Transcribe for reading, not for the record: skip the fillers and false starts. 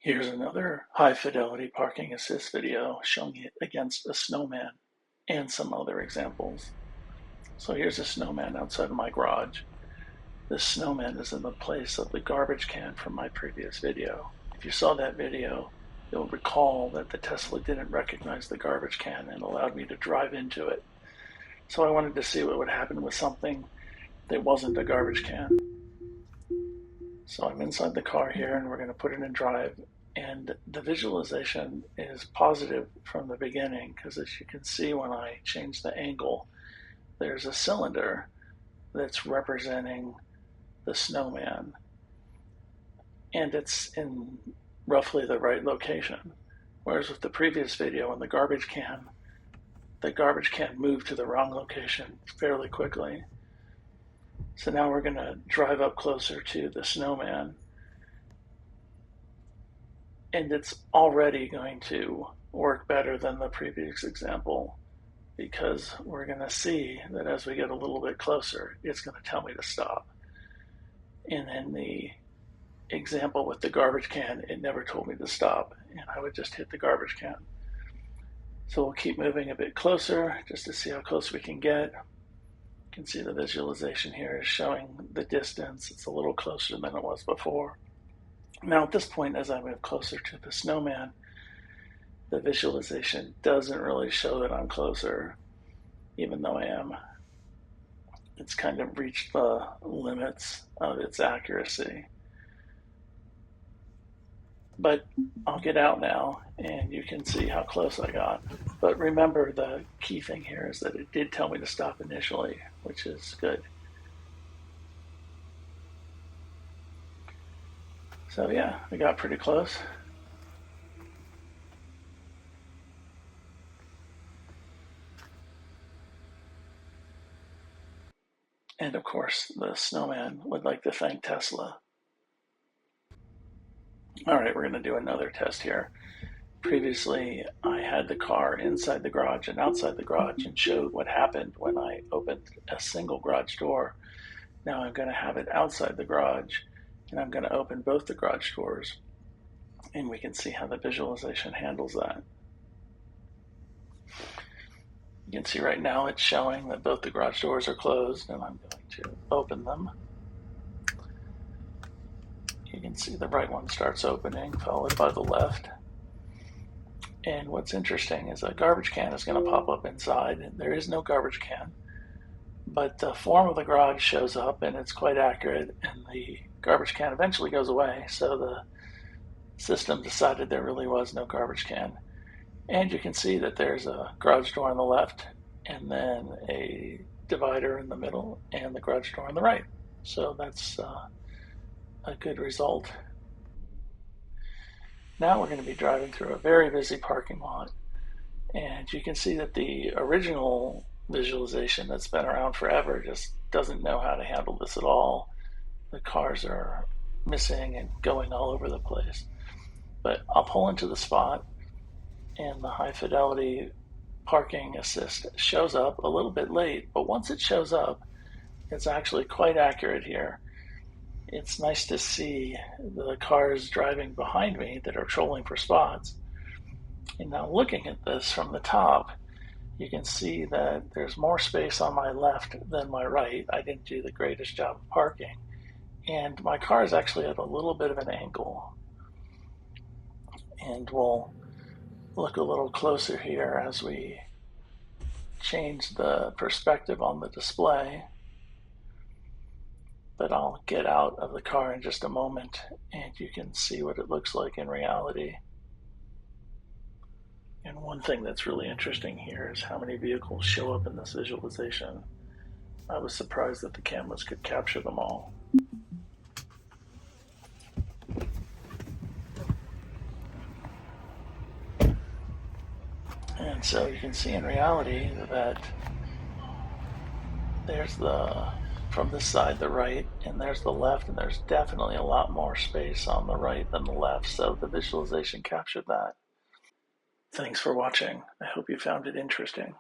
Here's another High Fidelity Parking Assist video showing it against a snowman and some other examples. So here's a snowman outside of my garage. This snowman is in the place of the garbage can from my previous video. If you saw that video, you'll recall that the Tesla didn't recognize the garbage can and allowed me to drive into it. So I wanted to see what would happen with something that wasn't a garbage can. So I'm inside the car here and we're going to put it in drive. And the visualization is positive from the beginning because as you can see when I change the angle, there's a cylinder that's representing the snowman. And it's in roughly the right location. Whereas with the previous video on the garbage can moved to the wrong location fairly quickly. So now we're going to drive up closer to the snowman. And it's already going to work better than the previous example because we're going to see that as we get a little bit closer, it's going to tell me to stop. And in the example with the garbage can, it never told me to stop, and I would just hit the garbage can. So we'll keep moving a bit closer just to see how close we can get. You can see the visualization here is showing the distance. It's a little closer than it was before. Now at this point, as I move closer to the snowman, the visualization doesn't really show that I'm closer, even though I am. It's kind of reached the limits of its accuracy. But I'll get out now and you can see how close I got. But remember, the key thing here is that it did tell me to stop initially, which is good. So yeah, I got pretty close. And of course, the snowman would like to thank Tesla. All right, we're going to do another test here. Previously, I had the car inside the garage and outside the garage and showed what happened when I opened a single garage door. Now I'm going to have it outside the garage and I'm going to open both the garage doors and we can see how the visualization handles that. You can see right now it's showing that both the garage doors are closed and I'm going to open them. You can see the right one starts opening, followed by the left. And what's interesting is a garbage can is going to pop up inside, and there is no garbage can. But the form of the garage shows up, and it's quite accurate, and the garbage can eventually goes away, so the system decided there really was no garbage can. And you can see that there's a garage door on the left, and then a divider in the middle, and the garage door on the right. So that's a good result. Now we're going to be driving through a very busy parking lot, and you can see that the original visualization that's been around forever just doesn't know how to handle this at all. The cars are missing and going all over the place. But I'll pull into the spot and the High Fidelity Parking Assist shows up a little bit late, but once it shows up, it's actually quite accurate here. It's nice to see the cars driving behind me that are trolling for spots. And now looking at this from the top, you can see that there's more space on my left than my right. I didn't do the greatest job of parking. And my car is actually at a little bit of an angle. And we'll look a little closer here as we change the perspective on the display. But I'll get out of the car in just a moment and you can see what it looks like in reality. And one thing that's really interesting here is how many vehicles show up in this visualization. I was surprised that the cameras could capture them all. And so you can see in reality that there's from this side the right, and there's the left, and there's definitely a lot more space on the right than the left, so the visualization captured that. Thanks for watching. I hope you found it interesting.